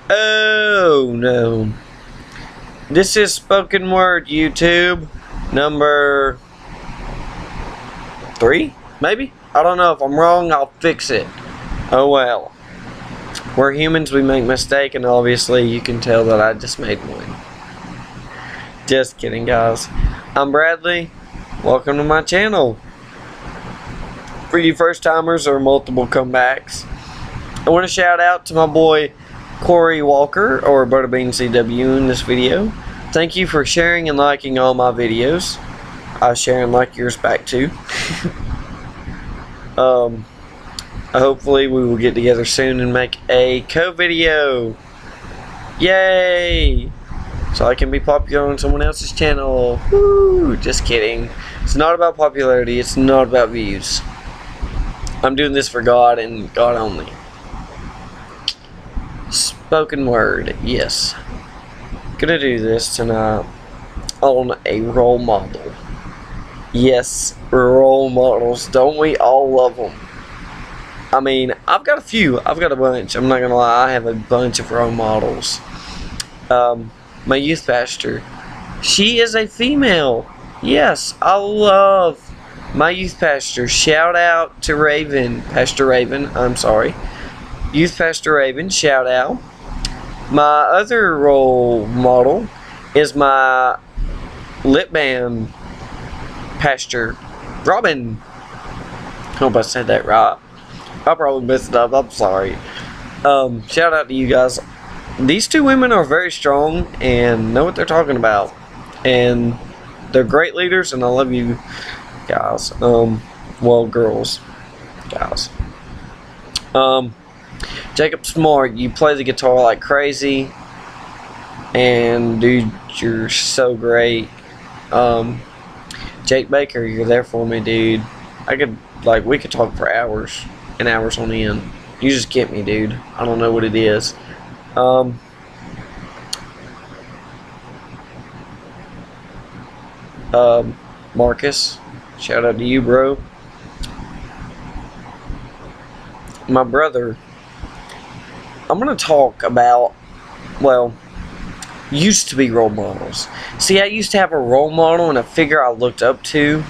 Oh no. This is Spoken Word YouTube number 3, maybe? I don't know. If I'm wrong, I'll fix it. Oh well. We're humans, we make mistakes, and obviously you can tell that I just made one. Just kidding, guys. I'm Bradley. Welcome to my channel. For you first timers or multiple comebacks, I want to shout out to my boy Corey Walker, or Butterbean CW, in this video. Thank you for sharing and liking all my videos. I share and like yours back too. Hopefully we will get together soon and make a co-video. Yay! So I can be popular on someone else's channel. Woo! Just kidding. It's not about popularity. It's not about views. I'm doing this for God and God only. Spoken word, yes. Gonna do this tonight on a role model. Yes, role models. Don't we all love them? I mean, I've got a few. I've got a bunch. I'm not gonna lie. I have a bunch of role models. My youth pastor. She is a female. Yes, I love my youth pastor. Shout out to Raven. Pastor Raven. I'm sorry. Youth Pastor Raven. Shout out. My other role model is my lip band pastor, Robin. I hope I said that right. I probably messed it up. I'm sorry. Shout out to you guys. These two women are very strong and know what they're talking about. And they're great leaders, and I love you guys. Well, girls. Guys. Jacob Smart, you play the guitar like crazy. And dude, you're so great. Jake Baker, you're there for me, dude. We could talk for hours and hours on end. You just get me, dude. I don't know what it is. Marcus, shout out to you, bro. My brother, I'm gonna talk about, well, used to be role models. See, I used to have a role model and a figure I looked up to.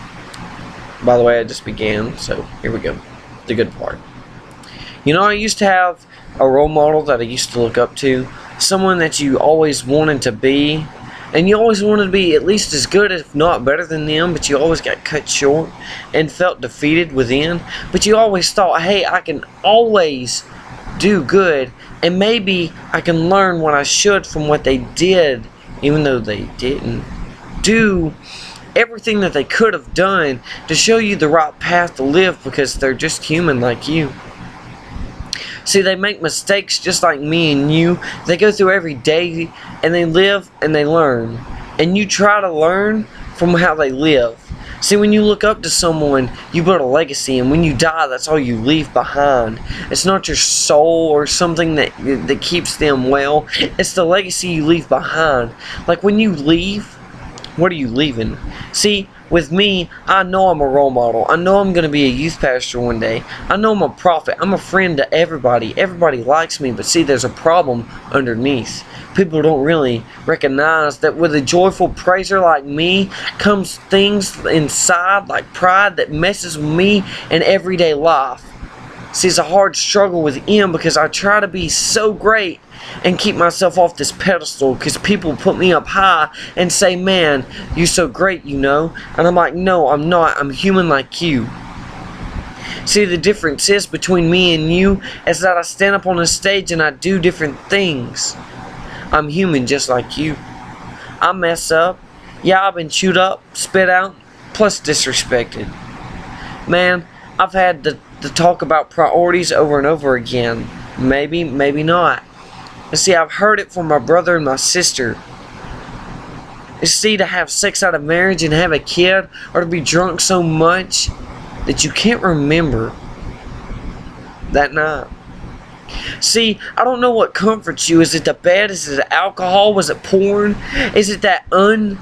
By the way, I just began, so here we go. The good part. You know, I used to have a role model that I used to look up to. Someone that you always wanted to be. And you always wanted to be at least as good, if not better than them, but you always got cut short and felt defeated within. But you always thought, hey, I can always do good, and maybe I can learn what I should from what they did, even though they didn't do everything that they could have done to show you the right path to live, because they're just human like you. See, they make mistakes just like me and you. They go through every day, and they live and they learn. And you try to learn from how they live. See, when you look up to someone, you build a legacy, and when you die, that's all you leave behind. It's not your soul or something that keeps them well. It's the legacy you leave behind. Like when you leave, what are you leaving? See, with me, I know I'm a role model. I know I'm going to be a youth pastor one day. I know I'm a prophet. I'm a friend to everybody. Everybody likes me, but see, there's a problem underneath. People don't really recognize that with a joyful praiser like me comes things inside like pride that messes with me in everyday life. See, it's a hard struggle within, because I try to be so great and keep myself off this pedestal, because people put me up high and say, man, you're so great, you know. And I'm like, no, I'm not. I'm human like you. See, the difference is between me and you is that I stand up on a stage and I do different things. I'm human just like you. I mess up. Yeah, I've been chewed up, spit out, plus disrespected. Man, I've had to talk about priorities over and over again. Maybe, maybe not. But see, I've heard it from my brother and my sister. You see, to have sex out of marriage and have a kid, or to be drunk so much that you can't remember that night. See, I don't know what comforts you. Is it the bed? Is it the alcohol? Was it porn? Is it that uncanny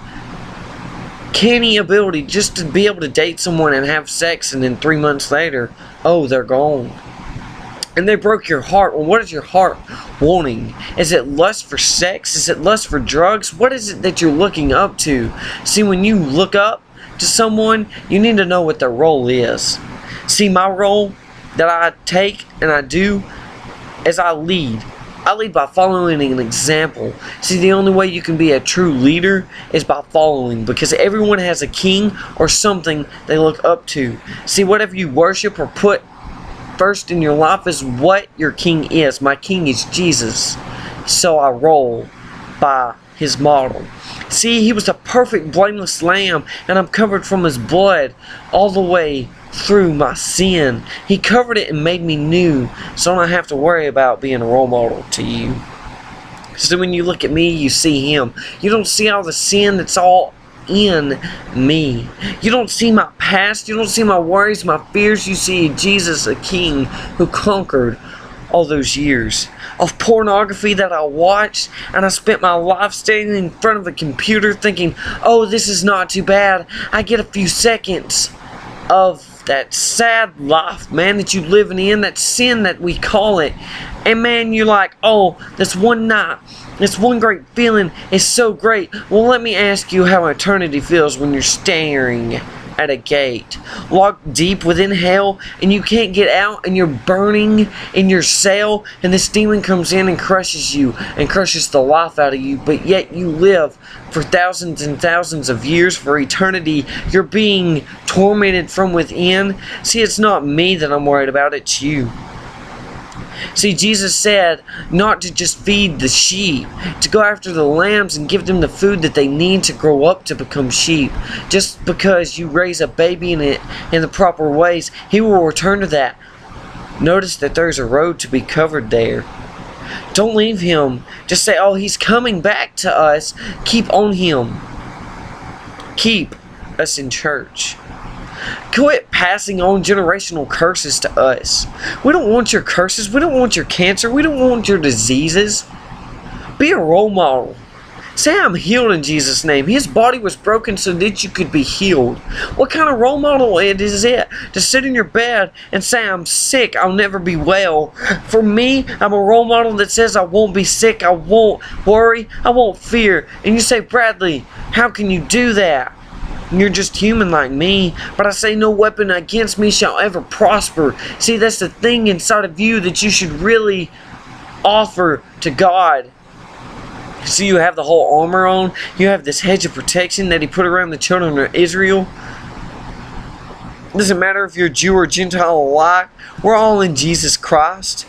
ability just to be able to date someone and have sex, and then 3 months later, oh, they're gone? and they broke your heart. Well, what is your heart wanting? Is it lust for sex? Is it lust for drugs? What is it that you're looking up to? See, when you look up to someone, you need to know what their role is. See, my role that I take and I do is I lead. I lead by following an example. See, the only way you can be a true leader is by following, because everyone has a king or something they look up to. See, whatever you worship or put first in your life is what your king is. My king is Jesus. So I roll by his model. See, he was a perfect, blameless lamb, and I'm covered from his blood all the way through my sin. He covered it and made me new, so I don't have to worry about being a role model to you. So when you look at me, you see him. You don't see all the sin that's all in me. You don't see my past. You don't see my worries, my fears. You see Jesus, a king who conquered all those years of pornography that I watched, and I spent my life standing in front of a computer thinking, oh, this is not too bad. I get a few seconds of that sad life, man, that you living in, that sin that we call it. And man, you're like, oh, this one night, this one great feeling is so great. Well, let me ask you how eternity feels when you're staring at a gate, locked deep within hell, and you can't get out, and you're burning in your cell, and this demon comes in and crushes you, and crushes the life out of you, but yet you live for thousands and thousands of years, for eternity. You're being tormented from within. See, it's not me that I'm worried about, it's you. See, Jesus said not to just feed the sheep, to go after the lambs and give them the food that they need to grow up to become sheep. Just because you raise a baby in the proper ways, he will return to that. Notice that there's a road to be covered there. Don't leave him. Just say, oh, he's coming back to us. Keep on him. Keep us in church. Quit passing on generational curses to us. We don't want your curses. We don't want your cancer. We don't want your diseases. Be a role model. Say, I'm healed in Jesus' name. His body was broken so that you could be healed. What kind of role model is it? To sit in your bed and say, I'm sick, I'll never be well. For me, I'm a role model that says I won't be sick, I won't worry, I won't fear. And you say, Bradley, how can you do that? You're just human like me. But I say, no weapon against me shall ever prosper. See, that's the thing inside of you that you should really offer to God. So you have the whole armor on. You have this hedge of protection that he put around the children of Israel. Doesn't matter if you're Jew or Gentile alike. We're all in Jesus Christ.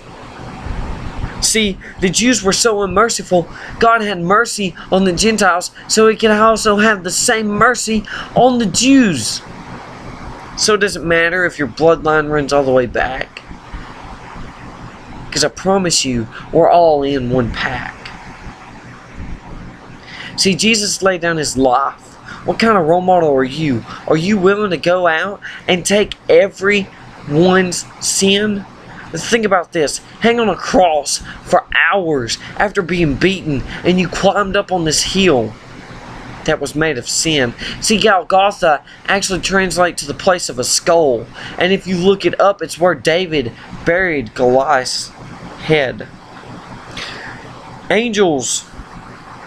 See, the Jews were so unmerciful. God had mercy on the Gentiles, so he could also have the same mercy on the Jews. So it doesn't matter if your bloodline runs all the way back. Because I promise you, we're all in one pack. See, Jesus laid down his life. What kind of role model are you? Are you willing to go out and take everyone's sin? Think about this. Hang on a cross for hours after being beaten, and you climbed up on this hill that was made of sin. See, Golgotha actually translates to the place of a skull. And if you look it up, it's where David buried Goliath's head. Angels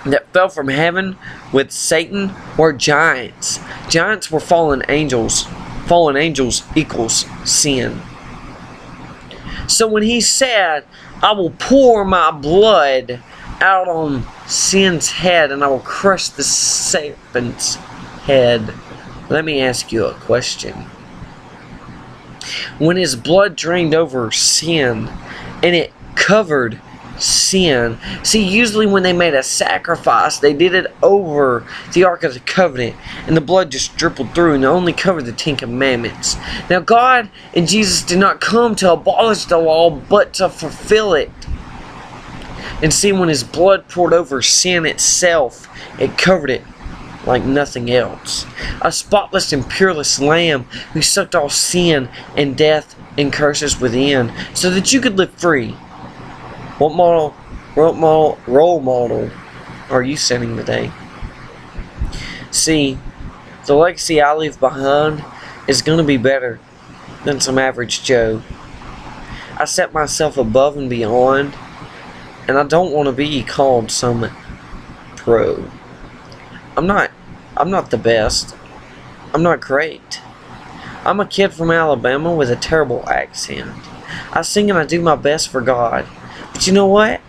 that fell from heaven with Satan were giants. Giants were fallen angels. Fallen angels equals sin. So when he said, I will pour my blood out on sin's head and I will crush the serpent's head, let me ask you a question. When his blood drained over sin and it covered sin. See, usually when they made a sacrifice, they did it over the Ark of the Covenant, and the blood just dribbled through and only covered the Ten Commandments. Now, God and Jesus did not come to abolish the law, but to fulfill it. And see, when his blood poured over sin itself, it covered it like nothing else. A spotless and pureless lamb who sucked all sin and death and curses within, so that you could live free. What role model are you setting today? See, the legacy I leave behind is going to be better than some average Joe. I set myself above and beyond, and I don't want to be called some pro. I'm not the best. I'm not great. I'm a kid from Alabama with a terrible accent. I sing and I do my best for God. But you know what?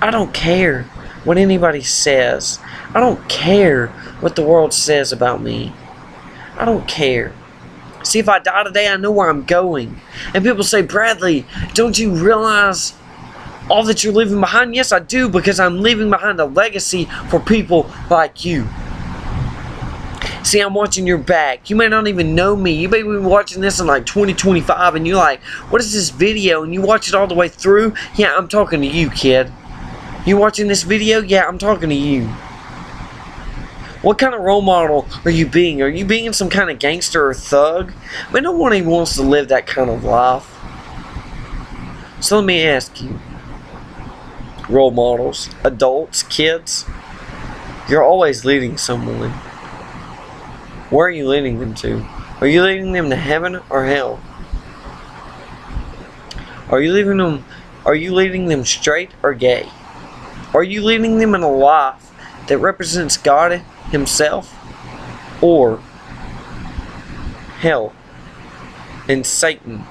I don't care what anybody says. I don't care what the world says about me. I don't care. See, if I die today, I know where I'm going. And people say, Bradley, don't you realize all that you're leaving behind? Yes, I do, because I'm leaving behind a legacy for people like you. See, I'm watching your back. You may not even know me. You may be watching this in like 2025 and you're like, what is this video? And you watch it all the way through. Yeah, I'm talking to you, kid. You watching this video? Yeah, I'm talking to you. What kind of role model are you being? Are you being some kind of gangster or thug? I mean, no one even wants to live that kind of life. So let me ask you, role models, adults, kids, you're always leading someone. Where are you leading them to? Are you leading them to heaven or hell? Are you leading them straight or gay? Are you leading them in a life that represents God Himself, or hell and Satan?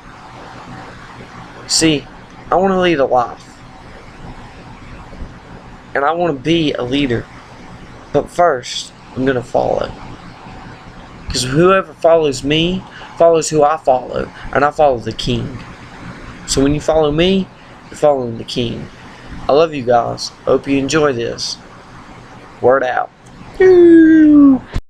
See, I want to lead a life, and I want to be a leader, but first I'm going to follow. Because whoever follows me follows who I follow, and I follow the King. So when you follow me, you're following the King. I love you guys. Hope you enjoy this. Word out.